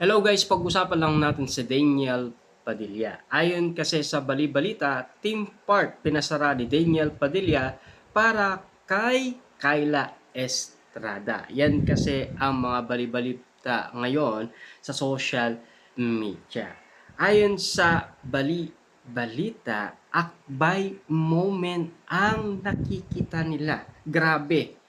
Hello guys, pag-usapan lang natin si Daniel Padilla. Ayon kasi sa bali-balita, team part pinasara ni Daniel Padilla para kay Kyla Estrada. Yan kasi ang mga bali-balita ngayon sa social media. Ayon sa bali-balita, akbay moment ang nakikita nila. Grabe,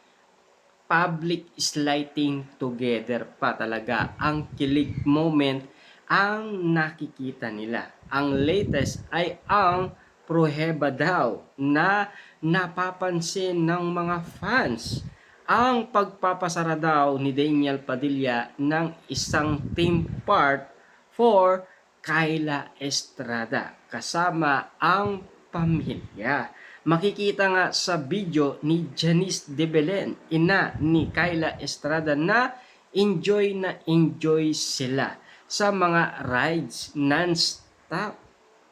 public sliding together pa talaga. Ang kilig moment ang nakikita nila. Ang latest ay ang Proheba daw na napapansin ng mga fans. Ang pagpapasara daw ni Daniel Padilla ng isang team part for Kyla Estrada kasama ang pamilya. Makikita nga sa video ni Janice de Belen, ina ni Kyla Estrada, na enjoy sila sa mga rides non-stop.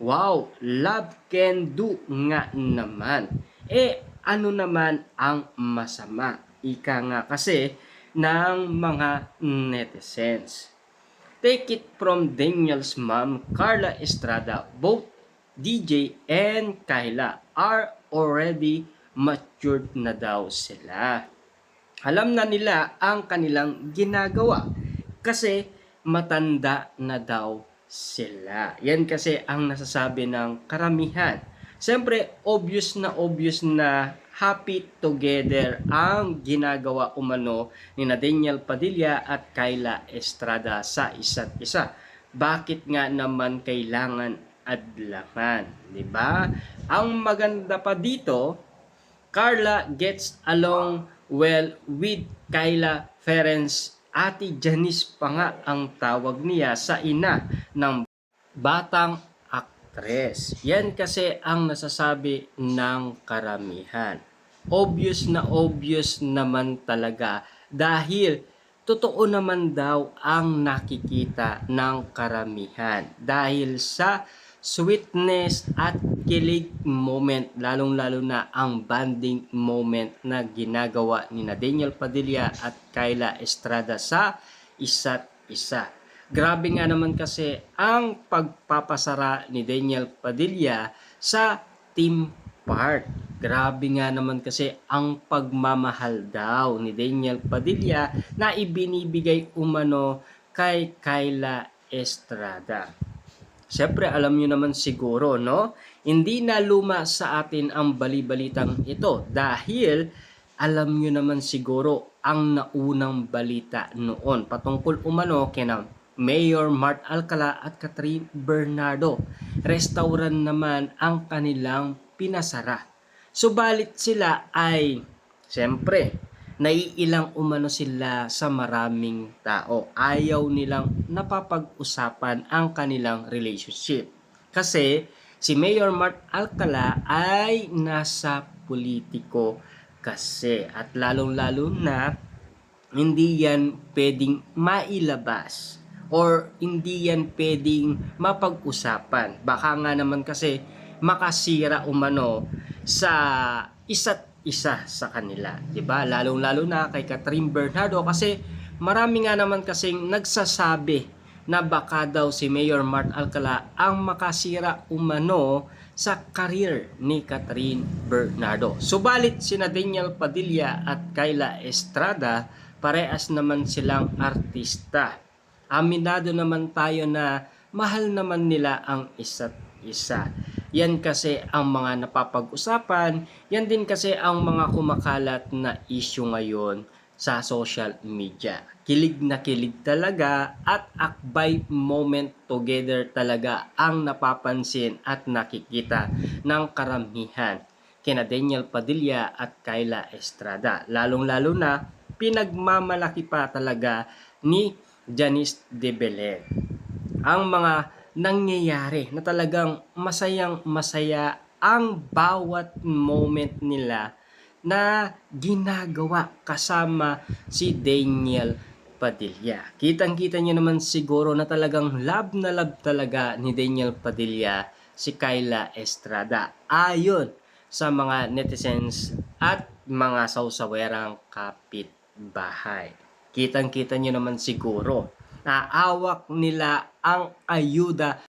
Wow, love can do nga naman. Ano naman ang masama? Ika nga kasi ng mga netizens. Take it from Daniel's mom, Carla Estrada. Both DJ and Kyla are already matured na daw sila. Alam na nila ang kanilang ginagawa kasi matanda na daw sila. Yan kasi ang nasasabi ng karamihan. Siyempre, obvious na happy together ang ginagawa umano ni Daniel Padilla at Kyla Estrada sa isa't isa. Bakit nga naman kailangan adlangan, 'di ba? Ang maganda pa dito, Carla gets along well with Kyla Ferenc. Ate Janice pa nga ang tawag niya sa ina ng batang aktres. Yan kasi ang nasasabi ng karamihan. Obvious naman talaga dahil totoo naman daw ang nakikita ng karamihan dahil sa sweetness at kilig moment, lalong-lalo na ang bonding moment na ginagawa ni Daniel Padilla at Kyla Estrada sa isa't isa. Grabe nga naman kasi ang pagpapasara ni Daniel Padilla sa team part. Grabe nga naman kasi ang pagmamahal daw ni Daniel Padilla na ibinibigay umano kay Kyla Estrada. Siyempre, alam nyo naman siguro, no? Hindi na luma sa atin ang bali-balitang ito dahil alam nyo naman siguro ang naunang balita noon patungkol umano kina Mayor Mart Alcala at Catherine Bernardo. Restaurant naman ang kanilang pinasara. Subalit sila ay, siyempre, naiilang umano sila sa maraming tao. Ayaw nilang napapag-usapan ang kanilang relationship. Kasi si Mayor Mart Alcala ay nasa politiko kasi at lalong-lalo na hindi yan pwedeng mailabas or hindi yan pwedeng mapag-usapan. Baka nga naman kasi makasira umano sa isa't isa sa kanila, 'di ba? Lalong-lalo na kay Catherine Bernardo kasi marami nga naman kasing nagsasabi na baka daw si Mayor Mart Alcala ang makasira umano sa career ni Catherine Bernardo. Subalit sina Daniel Padilla at Kyla Estrada, parehas naman silang artista. Aminado naman tayo na mahal naman nila ang isa't isa. Yan kasi ang mga napapag-usapan, yan din kasi ang mga kumakalat na issue ngayon sa social media. Kilig na kilig talaga at akbay moment together talaga ang napapansin at nakikita ng karamihan kina Daniel Padilla at Kyla Estrada. Lalong-lalo na pinagmamalaki pa talaga ni Janice de Belen ang mga nangyayari na talagang masayang masaya ang bawat moment nila na ginagawa kasama si Daniel Padilla. Kitang-kita niyo naman siguro na talagang love na love talaga ni Daniel Padilla si Kyla Estrada ayon sa mga netizens at mga sausawerang kapitbahay. Kitang-kita niyo naman siguro naawak nila ang ayuda